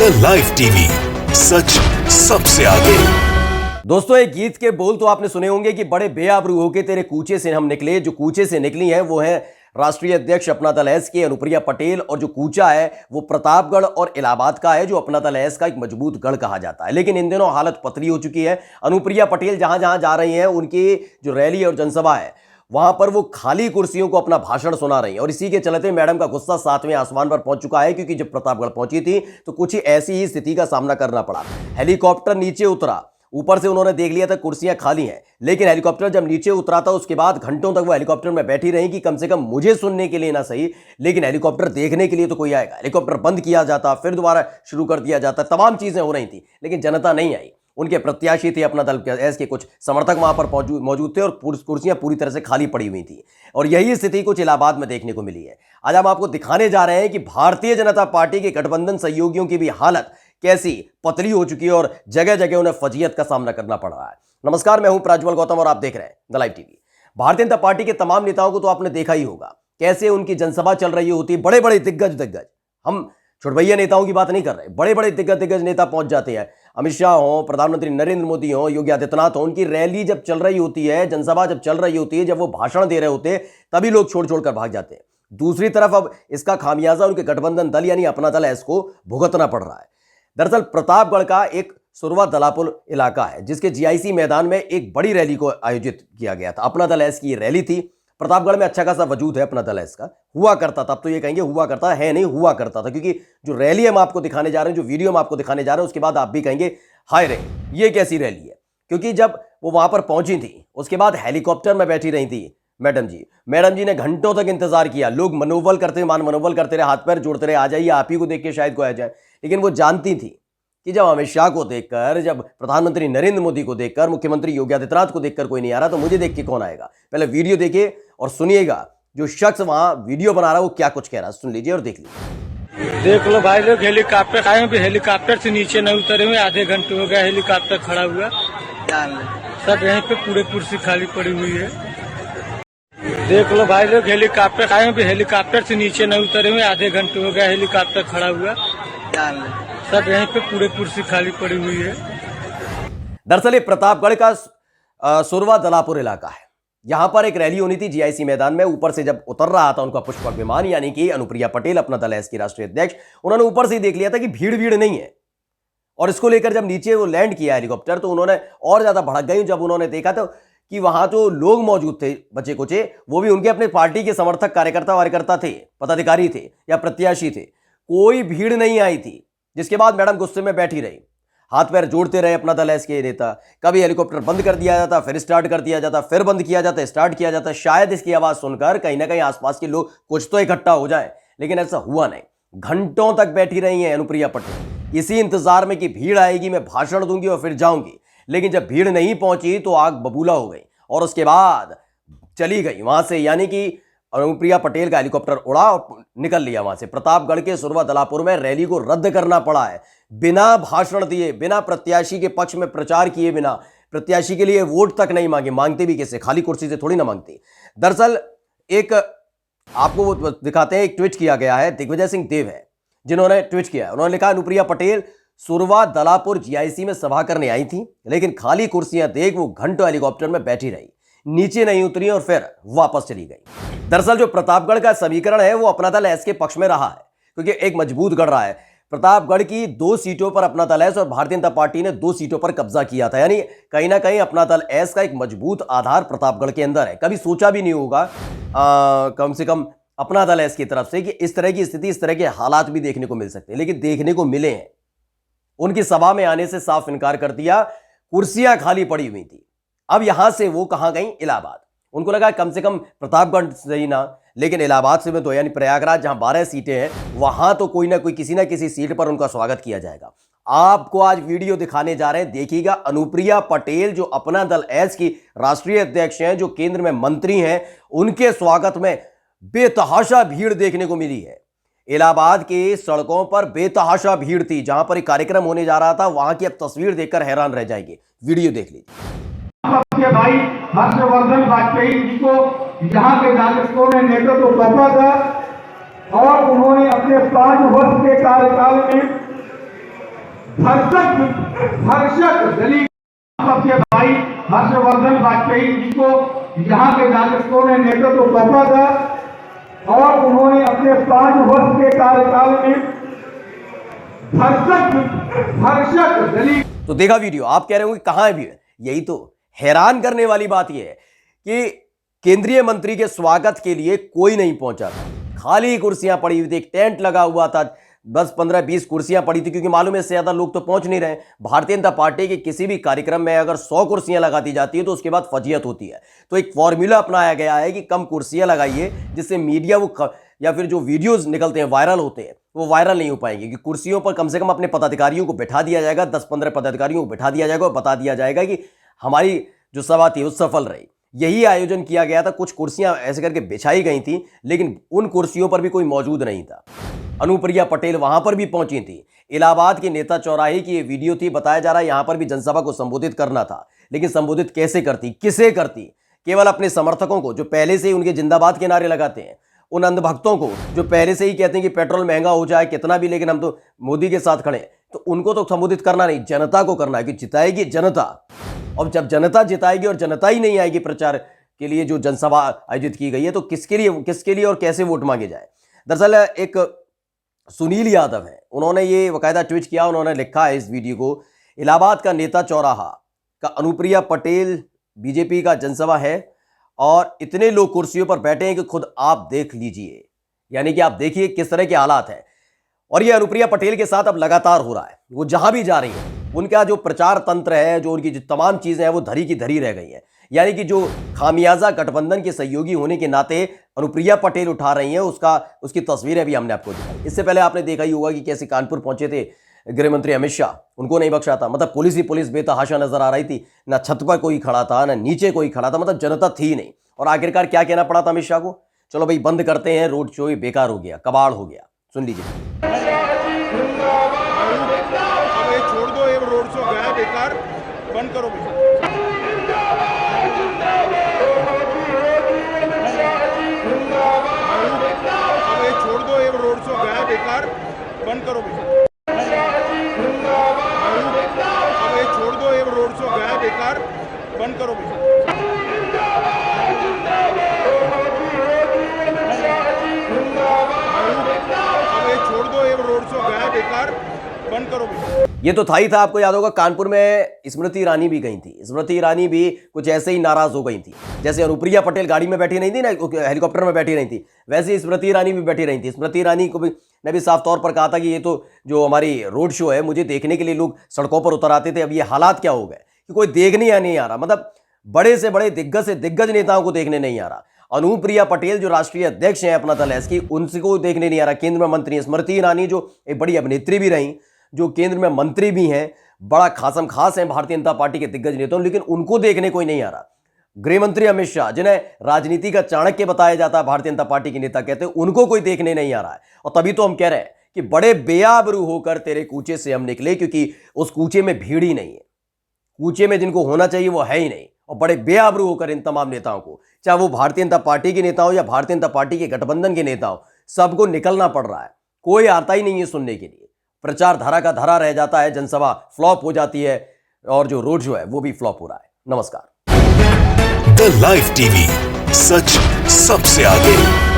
The live TV, सच सबसे आगे। दोस्तों, एक गीत के बोल तो आपने सुने होंगे कि बड़े बेआबरू होके तेरे कूचे से हम निकले। जो कूचे से निकली है वो है राष्ट्रीय अध्यक्ष अपना दल एस की अनुप्रिया पटेल, और जो कूचा है वो प्रतापगढ़ और इलाहाबाद का है, जो अपना दल एस का एक मजबूत गढ़ कहा जाता है। लेकिन इन दिनों हालत पतली हो चुकी है। अनुप्रिया पटेल जहां जहां जा रही हैं, उनकी जो रैली और जनसभा है वहां पर वो खाली कुर्सियों को अपना भाषण सुना रही है, और इसी के चलते मैडम का गुस्सा 7वें आसमान पर पहुंच चुका है। क्योंकि जब प्रतापगढ़ पहुंची थी तो कुछ ही ऐसी ही स्थिति का सामना करना पड़ा। हेलीकॉप्टर नीचे उतरा, ऊपर से उन्होंने देख लिया था कुर्सियां खाली हैं, लेकिन हेलीकॉप्टर जब नीचे उतरा था उसके बाद घंटों तक वो हेलीकॉप्टर में बैठी रही कि कम से कम मुझे सुनने के लिए ना सही, लेकिन हेलीकॉप्टर देखने के लिए तो कोई आएगा। हेलीकॉप्टर बंद किया जाता, फिर दोबारा शुरू कर दिया जाता, तमाम चीजें हो रही थी, लेकिन जनता नहीं आई। उनके प्रत्याशी थे, अपना दल एस के कुछ समर्थक वहां पर मौजूद थे, और कुर्सियां पूरी तरह से खाली पड़ी हुई थी। और यही स्थिति कुछ इलाहाबाद में देखने को मिली है। आज हम आपको दिखाने जा रहे हैं कि भारतीय जनता पार्टी के गठबंधन सहयोगियों की भी हालत कैसी पतली हो चुकी है, और जगह जगह उन्हें फजीयत का सामना करना पड़ रहा है। नमस्कार, मैं हूं प्रज्वल गौतम और आप देख रहे हैं the live TV. Bharatiya Janata party के तमाम नेताओं को तो आपने देखा ही होगा, कैसे उनकी जनसभा चल रही होती। बड़े बड़े दिग्गज, हम छोटभैया नेताओं की बात नहीं कर रहे, बड़े बड़े दिग्गज नेता पहुंच जाते हैं। अमित शाह हो, प्रधानमंत्री नरेंद्र मोदी हो, योगी आदित्यनाथ हो, उनकी रैली जब चल रही होती है, जनसभा जब चल रही होती है, जब वो भाषण दे रहे होते हैं, तभी लोग छोड़ छोड़ कर भाग जाते हैं। दूसरी तरफ अब इसका खामियाजा उनके गठबंधन दल यानी अपना दल एस को भुगतना पड़ रहा है। दरअसल प्रतापगढ़ का एक सुरवा दलापुर इलाका है, जिसके जीआईसी मैदान में एक बड़ी रैली को आयोजित किया गया था। अपना दल एस की ये रैली थी। प्रतापगढ़ में अच्छा खासा वजूद है अपना दल एस का, हुआ करता था। अब तो ये कहेंगे हुआ करता है, नहीं हुआ करता था, क्योंकि जो रैली हम आपको दिखाने जा रहे हैं, जो वीडियो हम आपको दिखाने जा रहे हैं, उसके बाद आप भी कहेंगे हाय रे ये कैसी रैली है। क्योंकि जब वो वहां पर पहुंची थी, उसके बाद हेलीकॉप्टर में बैठी रही थी मैडम जी ने घंटों तक इंतजार किया। लोग मनोबल करते रहे, हाथ पैर जोड़ते रहे, आ जाइए, आप ही को देख के शायद कोई आ जाए। लेकिन वो जानती थी कि जब अमित शाह को देखकर, जब प्रधानमंत्री नरेंद्र मोदी को देखकर, मुख्यमंत्री योगी आदित्यनाथ को देखकर कोई नहीं आ रहा, तो मुझे देख के कौन आएगा। पहले वीडियो देखिए और सुनिएगा जो शख्स वहां वीडियो बना रहा है वो क्या कुछ कह रहा है। सुन लीजिए और देख लीजिए। देख लो भाई, लोग हेलीकॉप्टर आए भी, हेलीकॉप्टर से नीचे नहीं उतरे हुए, आधे घंटे हो गया हेलीकॉप्टर खड़ा हुआ। सब यहीं पे पूरे कुर्सी खाली पड़ी हुई है। देख लो भाई, लोग हेलीकॉप्टर आए भी, हेलीकॉप्टर से नीचे नहीं उतरे हुए, आधे घंटे हो गया हेलीकॉप्टर खड़ा हुआ। सब यहीं पे पूरे कुर्सी खाली पड़ी हुई है। दरअसल ये प्रतापगढ़ का सुरवा दलापुर इलाका है। यहां पर एक रैली होनी थी जीआईसी मैदान में। ऊपर से जब उतर रहा था उनका पुष्पक विमान, यानी कि अनुप्रिया पटेल अपना दल एस की राष्ट्रीय अध्यक्ष, उन्होंने ऊपर से ही देख लिया था कि भीड़ नहीं है। और इसको लेकर जब नीचे वो लैंड किया हेलीकॉप्टर, तो उन्होंने और ज्यादा भड़क गई जब उन्होंने देखा तो कि वहां जो लोग मौजूद थे बचे कुचे, वो भी उनके अपने पार्टी के समर्थक कार्यकर्ता थे, पदाधिकारी थे या प्रत्याशी थे। कोई भीड़ नहीं आई थी। जिसके बाद मैडम गुस्से में बैठी रही, हाथ पैर जोड़ते रहे अपना दल एस के नेता। कभी हेलीकॉप्टर बंद कर दिया जाता, फिर स्टार्ट कर दिया जाता, फिर बंद किया जाता, स्टार्ट किया जाता। शायद इसकी आवाज सुनकर कहीं ना कहीं आसपास के लोग कुछ तो इकट्ठा हो जाए, लेकिन ऐसा हुआ नहीं। घंटों तक बैठी रही हैं अनुप्रिया पटेल, इसी इंतजार में कि भीड़ आएगी, मैं भाषण दूंगी और फिर जाऊंगी। लेकिन जब भीड़ नहीं पहुंची तो आग बबूला हो गई, और उसके बाद चली गई वहां से। यानी कि अनुप्रिया पटेल का हेलीकॉप्टर उड़ा और निकल लिया वहां से। प्रतापगढ़ के सुरवा दलापुर में रैली को रद्द करना पड़ा है, बिना भाषण दिए, बिना प्रत्याशी के पक्ष में प्रचार किए, बिना प्रत्याशी के लिए वोट तक नहीं मांगते भी कैसे, खाली कुर्सी से थोड़ी ना मांगती। दरअसल एक आपको वो दिखाते हैं, एक ट्वीट किया गया है, दिग्विजय सिंह देव है जिन्होंने ट्वीट किया। उन्होंने लिखा, अनुप्रिया पटेल सुरवा दलापुर जीआईसी में सभा करने आई थी, लेकिन खाली कुर्सियां देख वो घंटों हेलीकॉप्टर में बैठी रही, नीचे नहीं उतरी और फिर वापस चली गई। दरअसल जो प्रतापगढ़ का समीकरण है वो अपना दल एस के पक्ष में रहा है, क्योंकि एक मजबूत गढ़ रहा है। प्रतापगढ़ की 2 सीटों पर अपना दल एस और भारतीय जनता पार्टी ने 2 सीटों पर कब्जा किया था। यानी कहीं ना कहीं अपना दल एस का एक मजबूत आधार प्रतापगढ़ के अंदर है। कभी सोचा भी नहीं होगा कम से कम अपना दल एस की तरफ से कि इस तरह की स्थिति, इस तरह के हालात भी देखने को मिल सकते हैं, लेकिन देखने को मिले हैं। उनकी सभा में आने से साफ इनकार कर दिया, कुर्सियां खाली पड़ी हुई थी। अब यहां से वो कहां गई? इलाहाबाद। उनको लगा कम से कम प्रतापगढ़ से ही ना, लेकिन इलाहाबाद से में तो, यानी प्रयागराज जहां 12 सीटें हैं, वहां तो कोई ना कोई किसी ना किसी सीट पर उनका स्वागत किया जाएगा। आपको आज वीडियो दिखाने जा रहे हैं, देखिएगा। अनुप्रिया पटेल जो अपना दल एस की राष्ट्रीय अध्यक्ष हैं, जो केंद्र में मंत्री हैं, उनके स्वागत में बेतहाशा भीड़ देखने को मिली है। इलाहाबाद के सड़कों पर बेतहाशा भीड़ थी। जहां पर एक कार्यक्रम होने जा रहा था, वहां की अब तस्वीर देखकर हैरान रह जाएंगे। वीडियो देख लीजिए। आपके भाई हर्षवर्धन वाजपेयी जी को यहाँ के नागरिकों ने नेतृत्व सौंपा था, और उन्होंने अपने 5 वर्ष के कार्यकाल में भरसक दलित सबके भाई हर्षवर्धन वाजपेयी जी को यहाँ के नागरिकों ने नेतृत्व सौंपा था और उन्होंने अपने 5 वर्ष के कार्यकाल में भरसक दलित। तो देखा वीडियो, आप कह रहे हो कि कहां है भीड़? यही तो हैरान करने वाली बात यह है कि केंद्रीय मंत्री के स्वागत के लिए कोई नहीं पहुंचा था। खाली कुर्सियां पड़ी हुई थी, एक टेंट लगा हुआ था, बस 15-20 कुर्सियां पड़ी थी, क्योंकि मालूम है इससे ज्यादा लोग तो पहुंच नहीं रहे। भारतीय जनता पार्टी के किसी भी कार्यक्रम में अगर 100 कुर्सियां लगा दी जाती है तो उसके बाद फजीयत होती है। तो एक फॉर्मूला अपनाया गया है कि कम कुर्सियां लगाइए, जिससे मीडिया या फिर जो वीडियोज निकलते हैं वायरल होते हैं वो वायरल नहीं हो पाएंगे, कि कुर्सियों पर कम से कम अपने पदाधिकारियों को बैठा दिया जाएगा, 10-15 पदाधिकारियों को बैठा दिया जाएगा और बता दिया जाएगा कि हमारी जो सभा थी वो सफल रही। यही आयोजन किया गया था। कुछ कुर्सियां ऐसे करके बिछाई गई थी, लेकिन उन कुर्सियों पर भी कोई मौजूद नहीं था। अनुप्रिया पटेल वहां पर भी पहुंची थी। इलाहाबाद के नेता चौराहे की ये वीडियो थी। बताया जा रहा है यहां पर भी जनसभा को संबोधित करना था, लेकिन संबोधित कैसे करती, किसे करती? केवल अपने समर्थकों को जो पहले से ही उनके जिंदाबाद के नारे लगाते हैं, उन अंधभक्तों को जो पहले से ही कहते हैं कि पेट्रोल महंगा हो जाए कितना भी, लेकिन हम तो मोदी के साथ खड़े हैं, तो उनको तो संबोधित करना नहीं, जनता को करना है कि जिताएगी जनता। और जब जनता जिताएगी और जनता ही नहीं आएगी प्रचार के लिए जो जनसभा आयोजित की गई है, तो किसके लिए और कैसे वोट मांगे जाए? दरअसल एक सुनील यादव है, उन्होंने ये बाकायदा ट्वीट किया। उन्होंने लिखा है इस वीडियो को, इलाहाबाद का नेता चौराहा का अनुप्रिया पटेल बीजेपी का जनसभा है और इतने लोग कुर्सियों पर बैठे हैं कि खुद आप देख लीजिए, यानी कि आप देखिए किस तरह के हालात हैं। और ये अनुप्रिया पटेल के साथ अब लगातार हो रहा है। वो जहां भी जा रही है उनका जो प्रचार तंत्र है, जो उनकी जो तमाम चीजें हैं, वो धरी की धरी रह गई हैं। यानी कि जो खामियाजा गठबंधन के सहयोगी होने के नाते अनुप्रिया पटेल उठा रही हैं, उसकी तस्वीरें भी हमने आपको दिखाई। इससे पहले आपने देखा ही होगा कि कैसे कानपुर पहुंचे थे गृह मंत्री अमित शाह, उनको नहीं बख्शा था। मतलब पुलिस ही पुलिस बेतहाशा नजर आ रही थी, ना छत पर कोई खड़ा था, ना नीचे कोई खड़ा था, मतलब जनता थी नहीं। और आखिरकार क्या कहना पड़ा था अमित शाह को? चलो भाई बंद करते हैं, रोड शो बेकार हो गया, कबाड़ हो गया। सुन लीजिए। छोड़ दो, ये रोड शो गया बेकार, बंद करो भैया। छोड़ दो, ये रोड शो गया बेकार, बंद करो भैया। छोड़ दो, ये रोड शो गया बेकार, बंद करो भैया। छोड़ दो, ये रोड शो गया बेकार, बंद करो भैया। ये तो था ही था। आपको याद होगा कानपुर में स्मृति ईरानी भी गई थी। स्मृति ईरानी भी कुछ ऐसे ही नाराज हो गई थी, जैसे अनुप्रिया पटेल गाड़ी में बैठी नहीं थी ना, हेलीकॉप्टर में बैठी नहीं थी, वैसे ही स्मृति ईरानी भी बैठी रही थी। स्मृति ईरानी को भी ने भी साफ तौर पर कहा था कि ये तो जो हमारी रोड शो है, मुझे देखने के लिए लोग सड़कों पर उतर आते थे, अब ये हालात क्या हो गए कि कोई देखने नहीं आ रहा। मतलब बड़े से बड़े दिग्गज से दिग्गज नेताओं को देखने नहीं आ रहा। अनुप्रिया पटेल जो राष्ट्रीय अध्यक्ष हैं अपना दल एसकी, उनको देखने नहीं आ रहा। केंद्र में मंत्री है स्मृति ईरानी, जो एक बड़ी अभिनेत्री भी रही, जो केंद्र में मंत्री भी हैं, बड़ा खासम खास हैं भारतीय जनता पार्टी के दिग्गज नेताओं, लेकिन उनको देखने कोई नहीं आ रहा। गृह मंत्री अमित शाह, जिन्हें राजनीति का चाणक्य बताया जाता है, भारतीय जनता पार्टी के नेता कहते हैं, उनको कोई देखने नहीं आ रहा है। और तभी तो हम कह रहे हैं कि बड़े बेआबरू होकर तेरे कूचे से हम निकले, क्योंकि उस कूचे में भीड़ ही नहीं है। कूचे में जिनको होना चाहिए वो है ही नहीं। और बड़े बेआबरू होकर इन तमाम नेताओं को, चाहे वो भारतीय जनता पार्टी के नेता हो या भारतीय जनता पार्टी के गठबंधन के नेता हो, सबको निकलना पड़ रहा है। कोई आता ही नहीं है सुनने के लिए। प्रचार धरा का धरा रह जाता है, जनसभा फ्लॉप हो जाती है और जो रोड शो है वो भी फ्लॉप हो रहा है। नमस्कार। द लाइव टीवी, सच सबसे आगे।